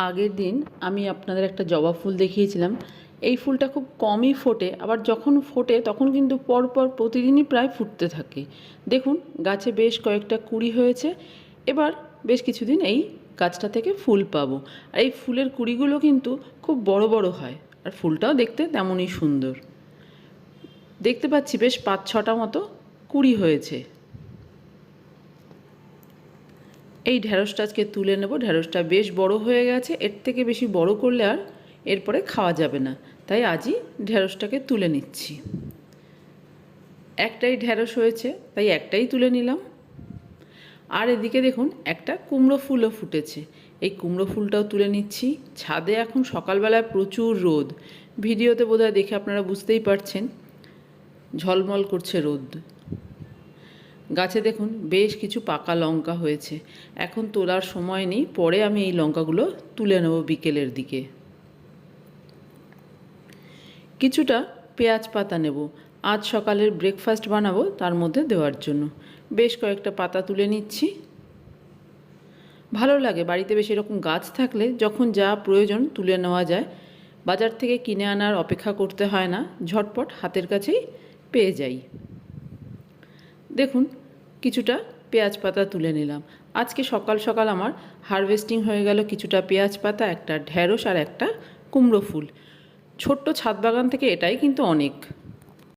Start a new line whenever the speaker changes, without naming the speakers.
আগের দিন আমি আপনাদের একটা জবা ফুল দেখিয়েছিলাম। এই ফুলটা খুব কমই ফোটে, আবার যখন ফোটে তখন কিন্তু পরপর প্রতিদিনই প্রায় ফুটতে থাকে। দেখুন গাছে বেশ কয়েকটা কুঁড়ি হয়েছে। এবার বেশ কিছুদিন এই গাছটা থেকে ফুল পাবো। আর এই ফুলের কুঁড়িগুলো কিন্তু খুব বড় বড় হয়, আর ফুলটাও দেখতে তেমনই সুন্দর। দেখতে পাচ্ছি বেশ 5-6টা মতো কুঁড়ি হয়েছে। এই ঢ্যাঁড়সটা আজকে তুলে নেব। ঢ্যাঁড়সটা বেশ বড় হয়ে গেছে, এর থেকে বেশি বড় করলে আর এরপরে খাওয়া যাবে না, তাই আজই ঢ্যাঁড়সটাকে তুলে নিচ্ছি। একটাই ঢ্যাঁড়স হয়েছে তাই একটাই তুলে নিলাম। আর এদিকে দেখুন একটা কুমড়ো ফুলও ফুটেছে, এই কুমড়ো ফুলটাও তুলে নিচ্ছি। ছাদে এখন সকালবেলায় প্রচুর রোদ, ভিডিওতে বোধহয় দেখে আপনারা বুঝতেই পারছেন, ঝলমল করছে রোদ। গাছে দেখুন বেশ কিছু পাকা লঙ্কা হয়েছে, এখন তোলার সময় নেই, পরে আমি এই লঙ্কাগুলো তুলে নেব বিকেলের দিকে। কিছুটা পেঁয়াজ পাতা নেব, আজ সকালের ব্রেকফাস্ট বানাবো তার মধ্যে দেওয়ার জন্য। বেশ কয়েকটা পাতা তুলে নিচ্ছি। ভালো লাগে বাড়িতে বেশ এরকম গাছ থাকলে যখন যা প্রয়োজন তুলে নেওয়া যায়, বাজার থেকে কিনে আনার অপেক্ষা করতে হয় না, ঝটপট হাতের কাছেই পেয়ে যাই। দেখুন কিছুটা পেঁয়াজ পাতা তুলে নিলাম। আজকে সকাল সকাল আমার হারভেস্টিং হয়ে গেল কিছুটা পেঁয়াজ পাতা, একটা ঢ্যাঁড়স আর একটা কুমড়ো ফুল। ছোট্ট ছাদ বাগান থেকে এটাই কিন্তু অনেক।